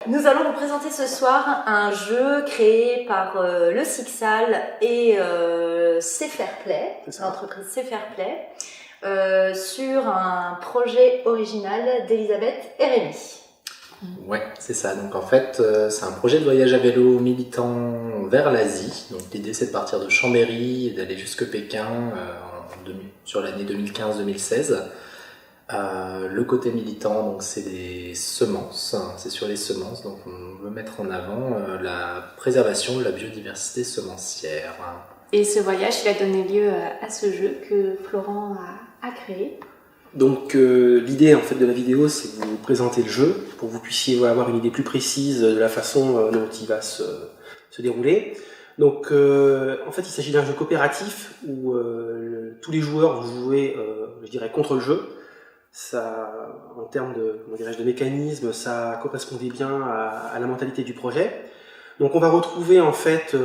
Nous allons vous présenter ce soir un jeu créé par le Sixal et C'est Fair Play, l'entreprise C'est Fair Play, sur un projet original d'Elisabeth et Rémi. Ouais, c'est ça. Donc en fait, c'est un projet de voyage à vélo militant vers l'Asie. Donc l'idée, c'est de partir de Chambéry et d'aller jusque Pékin sur l'année 2015-2016. Le côté militant, donc c'est des semences, c'est sur les semences, donc on veut mettre en avant la préservation de la biodiversité semencière. Et ce voyage, il a donné lieu à ce jeu que Florent a créé. Donc l'idée en fait de la vidéo, c'est de vous présenter le jeu pour que vous puissiez avoir une idée plus précise de la façon dont il va se dérouler. Donc en fait, il s'agit d'un jeu coopératif où tous les joueurs vont jouer, je dirais, contre le jeu. Ça, en termes de, de mécanisme, ça correspondait bien à la mentalité du projet. Donc on va retrouver en fait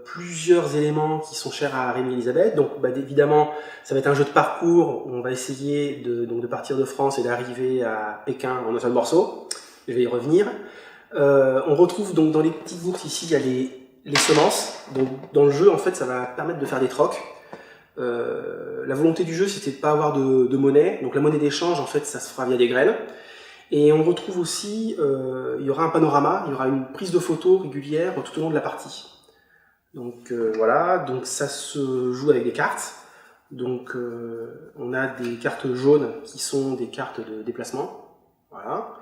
plusieurs éléments qui sont chers à Rémi et Elisabeth. Donc évidemment, ça va être un jeu de parcours où on va essayer de partir de France et d'arriver à Pékin en un seul morceau. Je vais y revenir. On retrouve donc dans les petites bourses ici, il y a les semences. Donc dans le jeu, en fait, ça va permettre de faire des trocs. La volonté du jeu, c'était de ne pas avoir de monnaie. Donc la monnaie d'échange, en fait, ça se fera via des graines. Et on retrouve aussi, il y aura un panorama, il y aura une prise de photos régulière tout au long de la partie. Donc voilà, donc ça se joue avec des cartes. Donc on a des cartes jaunes qui sont des cartes de déplacement. Voilà.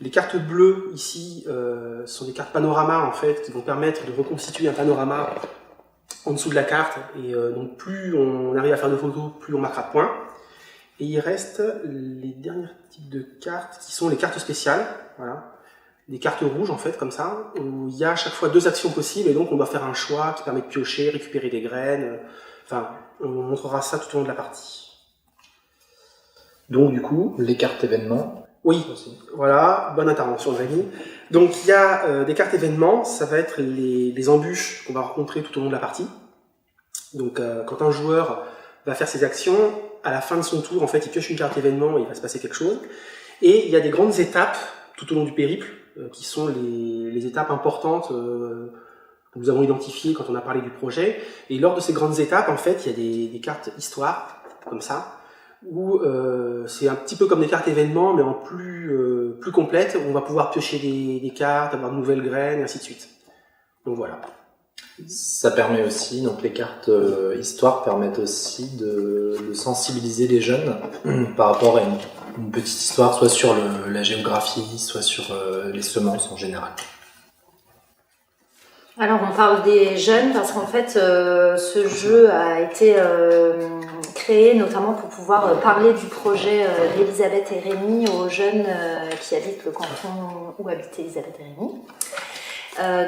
Les cartes bleues ici sont des cartes panorama en fait qui vont permettre de reconstituer un panorama en dessous de la carte, et donc plus on arrive à faire de photos, plus on marquera de points. Et il reste les derniers types de cartes qui sont les cartes spéciales, voilà. Des cartes rouges en fait, comme ça, où il y a à chaque fois 2 actions possibles, et donc on doit faire un choix qui permet de piocher, récupérer des graines, enfin, on montrera ça tout au long de la partie. Donc du coup... Les cartes événements. Oui, aussi. Voilà, bonne intervention de Rémi. Donc il y a des cartes événements, ça va être les embûches qu'on va rencontrer tout au long de la partie. Donc quand un joueur va faire ses actions, à la fin de son tour, en fait, il pioche une carte événement et il va se passer quelque chose. Et il y a des grandes étapes tout au long du périple, qui sont les étapes importantes que nous avons identifiées quand on a parlé du projet. Et lors de ces grandes étapes, en fait, il y a des cartes histoire, comme ça, où c'est un petit peu comme des cartes événements, mais en plus complètes. On va pouvoir piocher des cartes, avoir de nouvelles graines, et ainsi de suite. Donc voilà. Ça permet aussi, donc les cartes histoire permettent aussi de sensibiliser les jeunes par rapport à une petite histoire, soit sur la géographie, soit sur les semences en général. Alors on parle des jeunes parce qu'en fait ce jeu a été créé notamment pour pouvoir parler du projet d'Elisabeth et Rémi aux jeunes qui habitent le canton où habitent Elisabeth et Rémi.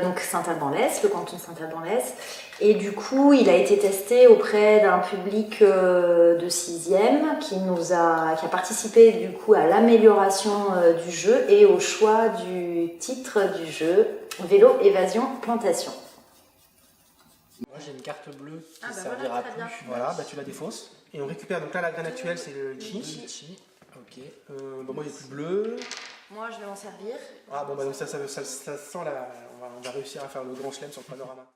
Donc Saint-Alban-l'Est, le canton de Saint-Alban-l'Est. Et du coup, il a été testé auprès d'un public de 6e qui a participé du coup à l'amélioration du jeu et au choix du titre du jeu, Vélo, Évasion, Plantation. Moi j'ai une carte bleue qui servira plus. Voilà, tu la défausses. Et on récupère, donc là la graine actuelle c'est le litchi. Ok. Moi j'ai plus bleu. Moi je vais m'en servir. Ah bon donc ça sent on va réussir à faire le grand chelem sur le panorama.